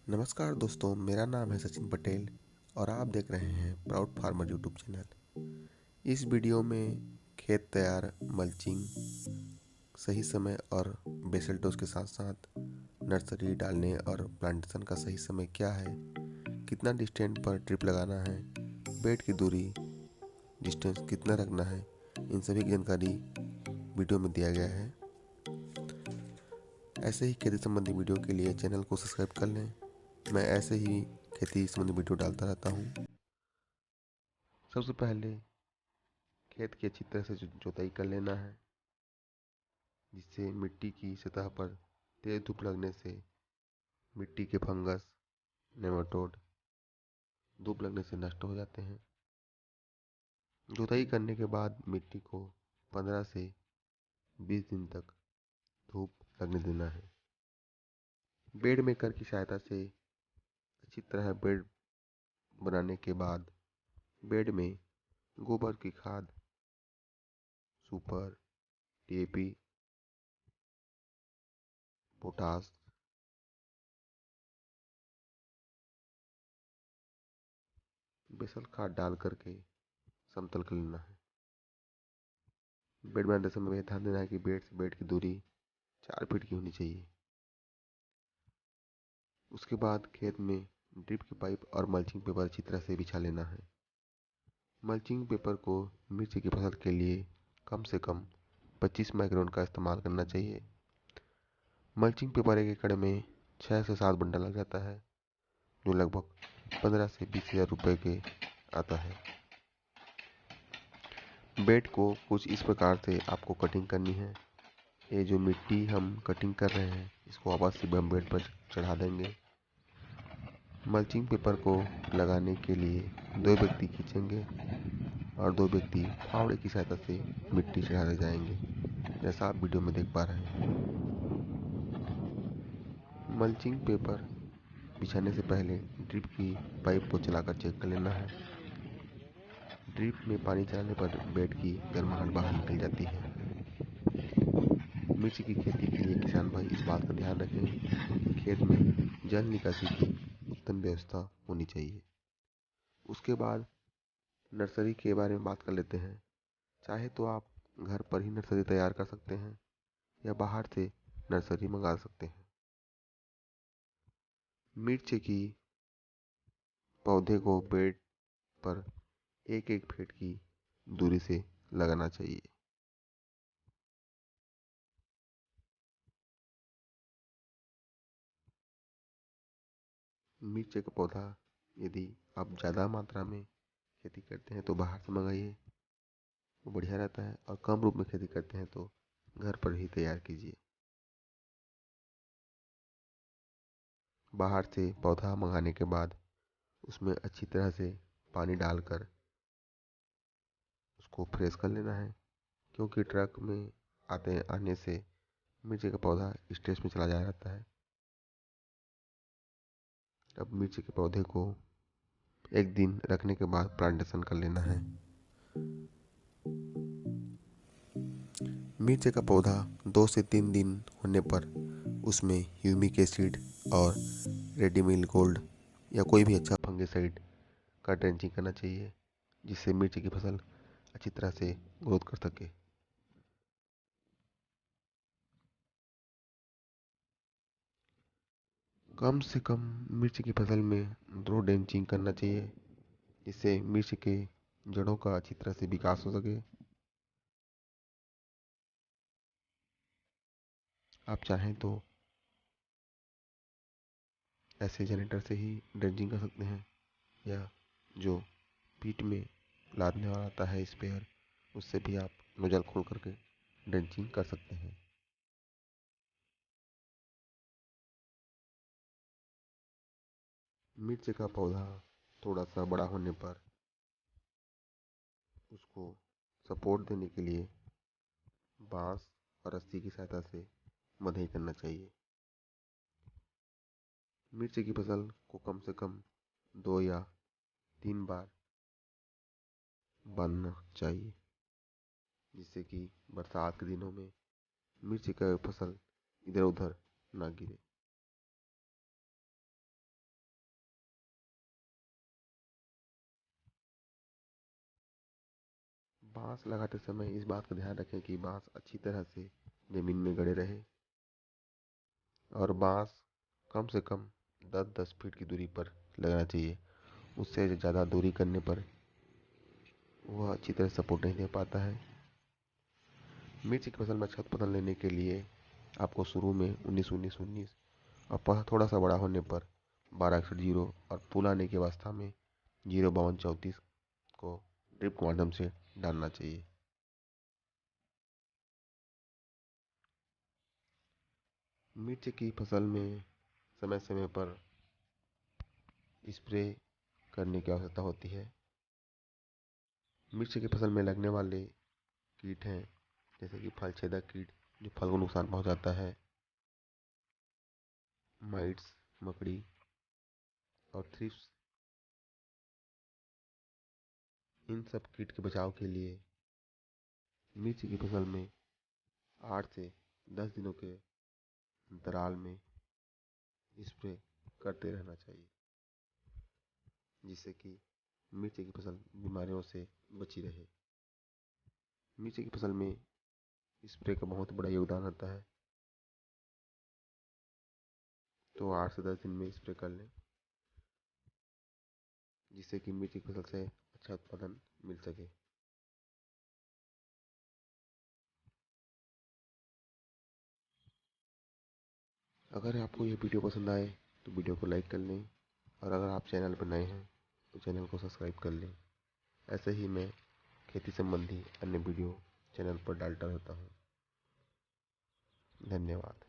नमस्कार दोस्तों, मेरा नाम है सचिन पटेल और आप देख रहे हैं प्राउड फार्मर यूट्यूब चैनल। इस वीडियो में खेत तैयार, मल्चिंग, सही समय और बेसल डोज के साथ साथ नर्सरी डालने और प्लांटेशन का सही समय क्या है, कितना डिस्टेंस पर ड्रिप लगाना है, बेड की दूरी, डिस्टेंस कितना रखना है, इन सभी की जानकारी वीडियो में दिया गया है। ऐसे ही खेती संबंधी वीडियो के लिए चैनल को सब्सक्राइब कर लें। मैं ऐसे ही खेती संबंधी वीडियो डालता रहता हूँ। सबसे पहले खेत की अच्छी तरह से जुताई कर लेना है, जिससे मिट्टी की सतह पर तेज धूप लगने से मिट्टी के फंगस, नेमाटोड धूप लगने से नष्ट हो जाते हैं। जुताई करने के बाद मिट्टी को 15 से 20 दिन तक धूप लगने देना है। बेड मेकर की सहायता से अच्छी तरह बेड बनाने के बाद बेड में गोबर की खाद, सुपर, डीएपी, पोटास, बेसल खाद डाल करके समतल कर लेना है। बेड बनाते समय यह ध्यान देना है कि बेड से बेड की दूरी 4 फीट की होनी चाहिए। उसके बाद खेत में ड्रिप की पाइप और मल्चिंग पेपर अच्छी तरह से बिछा लेना है। मल्चिंग पेपर को मिर्ची की फसल के लिए कम से कम 25 माइक्रोन का इस्तेमाल करना चाहिए। मल्चिंग पेपर 1 एकड़ में 6 से 7 बंडल लग जाता है, जो लगभग 15 से 20 हज़ार रुपये के आता है। बेड को कुछ इस प्रकार से आपको कटिंग करनी है। ये जो मिट्टी हम कटिंग कर रहे हैं, इसको वापस से हम बेड पर चढ़ा देंगे। मल्चिंग पेपर को लगाने के लिए 2 व्यक्ति खींचेंगे और 2 व्यक्ति फावड़े की सहायता से मिट्टी चढ़ाते जाएंगे, जैसा आप वीडियो में देख पा रहे हैं। मल्चिंग पेपर बिछाने से पहले ड्रिप की पाइप को चलाकर चेक कर लेना है। ड्रिप में पानी चलाने पर बेड की गर्माहट बाहर निकल जाती है। मिर्च की खेती के लिए किसान भाई इस बात का ध्यान रखें कि खेत में जल निकासी की उत्तम व्यवस्था होनी चाहिए। उसके बाद नर्सरी के बारे में बात कर लेते हैं। चाहे तो आप घर पर ही नर्सरी तैयार कर सकते हैं या बाहर से नर्सरी मंगा सकते हैं। मिर्च की पौधे को बेड पर 1-1 फीट की दूरी से लगाना चाहिए। मिर्च का पौधा यदि आप ज़्यादा मात्रा में खेती करते हैं तो बाहर से मंगाइए, वो बढ़िया रहता है। और कम रूप में खेती करते हैं तो घर पर ही तैयार कीजिए। बाहर से पौधा मंगाने के बाद उसमें अच्छी तरह से पानी डालकर उसको फ्रेश कर लेना है, क्योंकि ट्रक में आने से मिर्ची का पौधा स्ट्रेस में चला जा जाता है। अब मिर्ची के पौधे को 1 दिन रखने के बाद प्लांटेशन कर लेना है। मिर्च का पौधा 2 से 3 दिन होने पर उसमें ह्यूमिक एसिड और रेडिमिल गोल्ड या कोई भी अच्छा फंगिसाइड का ड्रेंचिंग करना चाहिए, जिससे मिर्च की फसल अच्छी तरह से ग्रोथ कर सके। कम से कम मिर्च की फसल में 2 ड्रेंचिंग करना चाहिए, जिससे मिर्च के जड़ों का अच्छी तरह से विकास हो सके। आप चाहें तो ऐसे जनरेटर से ही ड्रेंचिंग कर सकते हैं, या जो पीठ में लादने वाला आता है स्पेयर, उससे भी आप नोजल खोल करके ड्रेंचिंग कर सकते हैं। मिर्च का पौधा थोड़ा सा बड़ा होने पर उसको सपोर्ट देने के लिए बांस और रस्सी की सहायता से मदई करना चाहिए। मिर्च की फसल को कम से कम 2 या 3 बार बांधना चाहिए, जिससे कि बरसात के दिनों में मिर्च का फसल इधर उधर ना गिरे। बांस लगाते समय इस बात का ध्यान रखें कि बांस अच्छी तरह से ज़मीन में गड़े रहे और बांस कम से कम 10-10 फीट की दूरी पर लगना चाहिए। उससे ज़्यादा दूरी करने पर वह अच्छी तरह सपोर्ट नहीं दे पाता है। मिर्च की फसल में अच्छा उत्पादन लेने के लिए आपको शुरू में 19-19-19 और थोड़ा सा बड़ा होने पर 12-61-0 और फूल आने की अवस्था में 0-52-34 को ड्रिप के माध्यम से डालना चाहिए। मिर्च की फसल में समय समय पर स्प्रे करने की आवश्यकता होती है। मिर्च की फसल में लगने वाले कीट हैं जैसे कि फल छेदक कीट जो फल को नुकसान पहुंचाता है, माइट्स मकड़ी और थ्रिप्स। इन सब कीट के बचाव के लिए मिर्च की फसल में 8 से 10 दिनों के अंतराल में स्प्रे करते रहना चाहिए, जिससे कि मिर्च की फसल बीमारियों से बची रहे। मिर्च की फसल में स्प्रे का बहुत बड़ा योगदान होता है, तो 8 से 10 दिन में स्प्रे कर लें, जिससे कि मिर्च की फसल से अच्छा उत्पादन मिल सके। अगर आपको ये वीडियो पसंद आए तो वीडियो को लाइक कर लें और अगर आप चैनल पर नए हैं तो चैनल को सब्सक्राइब कर लें। ऐसे ही मैं खेती संबंधी अन्य वीडियो चैनल पर डालता रहता हूँ। धन्यवाद।